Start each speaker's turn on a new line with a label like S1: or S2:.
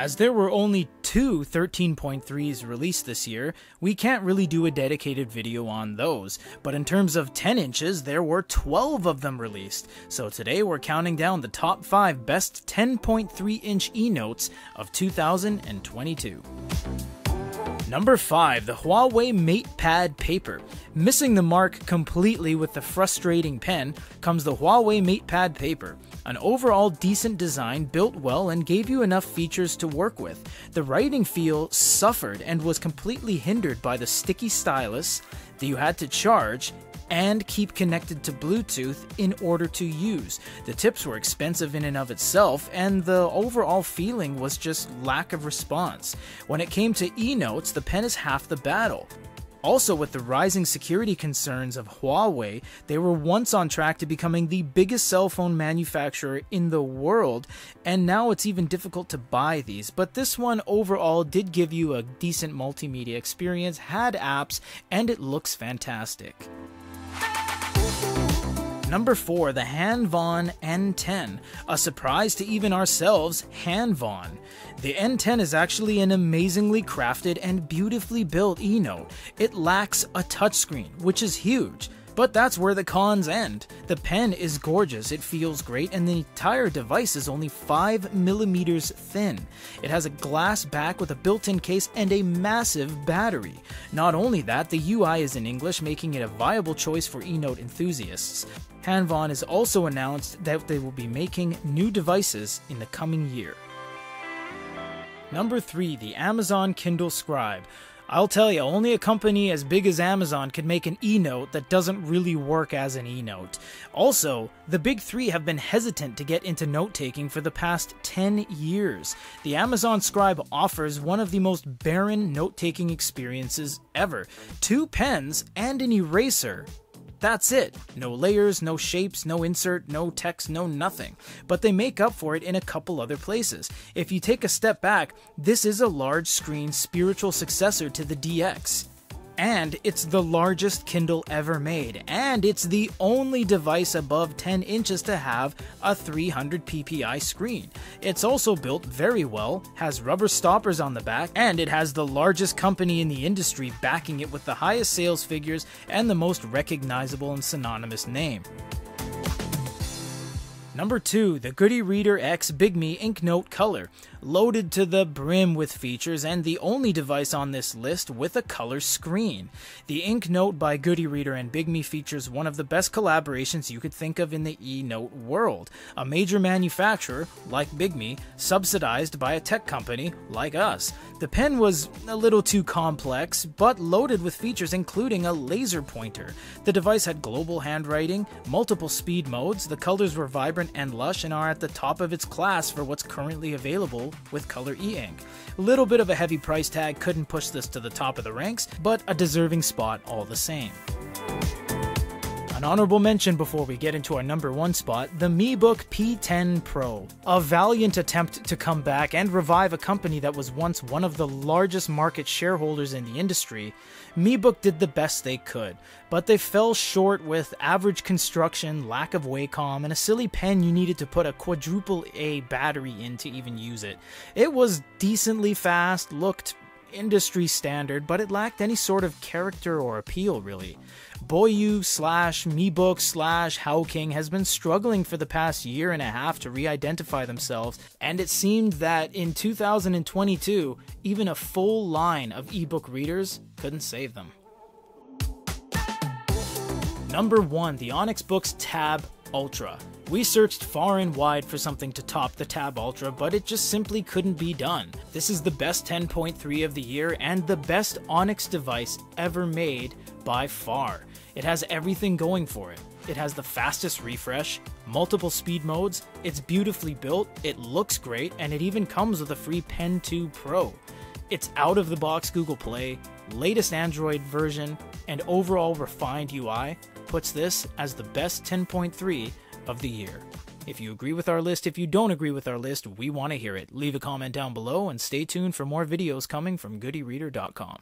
S1: As there were only two 13.3s released this year, we can't really do a dedicated video on those, but in terms of 10 inches, there were 12 of them released, so today we're counting down the top 5 best 10.3-inch e-notes of 2022. Number 5, the Huawei MatePad Paper. Missing the mark completely with the frustrating pen comes the Huawei MatePad Paper. An overall decent design, built well, and gave you enough features to work with. The writing feel suffered and was completely hindered by the sticky stylus that you had to charge and keep connected to Bluetooth in order to use. The tips were expensive in and of itself, and the overall feeling was just lack of response. When it came to e-notes, the pen is half the battle. Also, with the rising security concerns of Huawei, they were once on track to becoming the biggest cell phone manufacturer in the world, and now it's even difficult to buy these. But this one overall did give you a decent multimedia experience, had apps, and it looks fantastic. Number 4, the Hanvon N10. A surprise to even ourselves, Hanvon. The N10 is actually an amazingly crafted and beautifully built e-note. It lacks a touchscreen, which is huge. But that's where the cons end. The pen is gorgeous, it feels great, and the entire device is only 5mm thin. It has a glass back with a built-in case and a massive battery. Not only that, the UI is in English, making it a viable choice for e-note enthusiasts. Hanvon has also announced that they will be making new devices in the coming year. Number 3, the Amazon Kindle Scribe. I'll tell you, only a company as big as Amazon could make an e-note that doesn't really work as an e-note. Also, the big three have been hesitant to get into note-taking for the past 10 years. The Amazon Scribe offers one of the most barren note-taking experiences ever. 2 pens and an eraser. That's it. No layers, no shapes, no insert, no text, no nothing. But they make up for it in a couple other places. If you take a step back, this is a large screen spiritual successor to the DX. And it's the largest Kindle ever made, and it's the only device above 10 inches to have a 300 ppi screen. It's also built very well, has rubber stoppers on the back, and it has the largest company in the industry backing it with the highest sales figures and the most recognizable and synonymous name. Number 2, the Goody Reader X BIGME Inknote Color. Loaded to the brim with features and the only device on this list with a color screen. The Inknote by Goody Reader and BIGME features one of the best collaborations you could think of in the e-note world. A major manufacturer, like BIGME, subsidized by a tech company like us. The pen was a little too complex, but loaded with features including a laser pointer. The device had global handwriting, multiple speed modes, the colors were vibrant and lush and are at the top of its class for what's currently available with color e-ink. A little bit of a heavy price tag couldn't push this to the top of the ranks, but a deserving spot all the same. An honorable mention before we get into our number 1 spot, the MeBook P10 Pro. A valiant attempt to come back and revive a company that was once one of the largest market shareholders in the industry. MeBook did the best they could, but they fell short with average construction, lack of Wacom, and a silly pen you needed to put a quadruple A battery in to even use it. It was decently fast, looked industry standard, but it lacked any sort of character or appeal, really. Boyu / MeBook / Howking has been struggling for the past year and a half to re-identify themselves, and it seemed that in 2022, even a full line of ebook readers couldn't save them. Number 1, the Onyx Books Tab Ultra. We searched far and wide for something to top the Tab Ultra, but it just simply couldn't be done. This is the best 10.3 of the year and the best Onyx device ever made by far. It has everything going for it. It has the fastest refresh, multiple speed modes, it's beautifully built, it looks great, and it even comes with a free Pen 2 Pro. Its out-of-the-box Google Play, latest Android version, and overall refined UI puts this as the best 10.3 of the year. If you agree with our list, if you don't agree with our list, we want to hear it. Leave a comment down below and stay tuned for more videos coming from goodyreader.com.